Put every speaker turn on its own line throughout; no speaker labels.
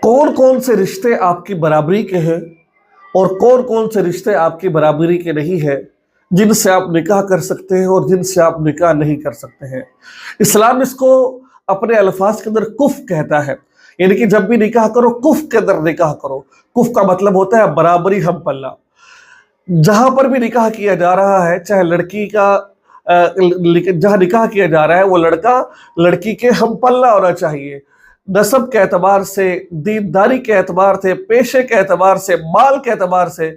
कौन कौन से रिश्ते आपकी बराबरी के हैं और कौन कौन से रिश्ते आपकी बराबरी के नहीं है, जिनसे आप निकाह कर सकते हैं और जिनसे आप निकाह नहीं कर सकते हैं। इस्लाम इसको अपने अल्फाज के अंदर कुफ कहता है, यानी कि जब भी निकाह करो कुफ के अंदर निकाह करो। कुफ का मतलब होता है बराबरी, हम पल्ला। जहां पर भी निकाह किया जा रहा है, चाहे लड़की का जहां निकाह किया जा रहा है वो लड़का लड़की के हम पल्ला होना चाहिए। नसब के एतबार से, दीनदारी के एतबार से, पेशे के एतबार से, माल के एतबार से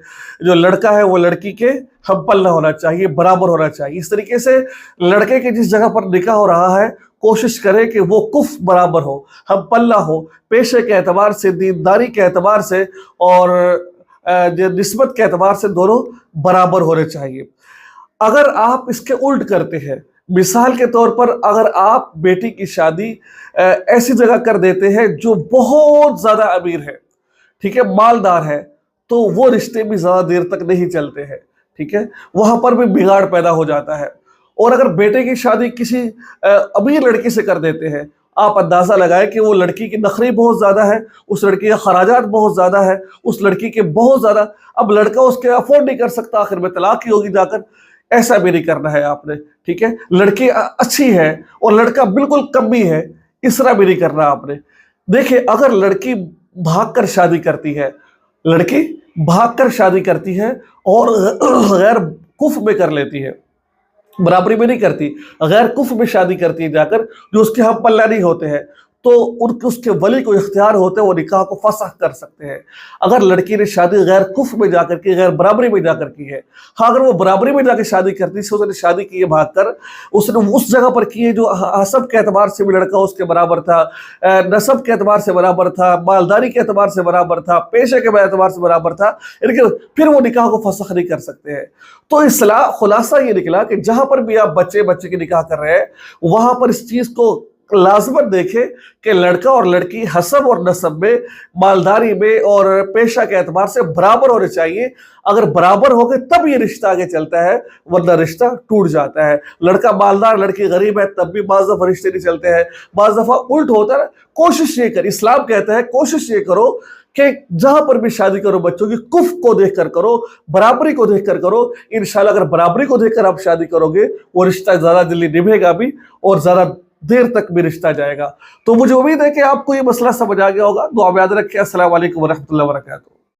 जो लड़का है वो लड़की के हम पल्ला होना चाहिए, बराबर होना चाहिए। इस तरीके से लड़के के जिस जगह पर निकाह हो रहा है कोशिश करें कि वो कुफ बराबर हो, हम पल्ला हो, पेशे के एतबार से, दीनदारी के एतबार से और निस्बत के एतबार से दोनों बराबर होने चाहिए। अगर आप इसके उल्ट करते हैं, मिसाल के तौर पर अगर आप बेटी की शादी ऐसी जगह कर देते हैं जो बहुत ज्यादा अमीर है, ठीक है, मालदार है, तो वो रिश्ते भी ज्यादा देर तक नहीं चलते हैं, ठीक है, वहां पर भी बिगाड़ पैदा हो जाता है। और अगर बेटे की शादी किसी अमीर लड़की से कर देते हैं, आप अंदाजा लगाएं कि वो लड़की की नखरी बहुत ज्यादा है, उस लड़की के खराजात बहुत ज्यादा है, उस लड़की के बहुत ज्यादा, अब लड़का उसके अफोर्ड नहीं कर सकता, आखिर में तलाक ही होगी जाकर। ऐसा भी नहीं करना है आपने, ठीक है। लड़की अच्छी है और लड़का बिल्कुल कमी है, इस तरह भी नहीं करना आपने। देखिए, अगर लड़की भागकर शादी करती है, लड़की भागकर शादी करती है और गैर कुफ में कर लेती है, बराबरी में नहीं करती, गैर कुफ में शादी करती है जाकर, जो उसके हम पल्ला नहीं होते हैं, तो उसके वली को इख्तियार होते हैं, वो निकाह को फसख कर सकते हैं। अगर लड़की ने शादी गैर कुफ में जाकर की, गैर बराबरी में जाकर की है, हाँ, अगर वो बराबरी में जाकर शादी करती है, उसने शादी की है भागकर, उसने उस जगह पर की है जो हसब के एतबार से भी लड़का उसके बराबर था, नसब के एतबार से बराबर था, मालदारी के एतबार से बराबर था, पेशे के एतबार से बराबर था, लेकिन फिर वो निकाह को फसख नहीं कर सकते हैं। तो खुलासा ये निकला कि जहां पर भी आप बच्चे की निकाह कर रहे हैं, वहां पर इस चीज को लाजमत देखे कि लड़का और लड़की हसब और नसब में, मालदारी में और पेशा के एतबार से बराबर होने चाहिए। अगर बराबर हो गए तब ये रिश्ता आगे चलता है, वरना रिश्ता टूट जाता है। लड़का मालदार, लड़की गरीब है, तब भी बाज़ दफा रिश्ते नहीं चलते हैं, बाज़ दफा उल्ट होता है। कोशिश ये कर, इस्लाम कहता है कोशिश ये करो कि जहां पर भी शादी करो बच्चों की कुफ को देखकर करो, बराबरी को देखकर करो। इंशाल्लाह अगर बराबरी को देखकर आप शादी करोगे, वो रिश्ता ज्यादा जल्दी निभेगा भी और ज्यादा देर तक भी रिश्ता जाएगा। तो मुझे उम्मीद है कि आपको ये मसला समझ आ गया होगा। दुआ में याद रखिए। अस्सलाम वालेकुम व रहमतुल्लाहि व बरकातहू।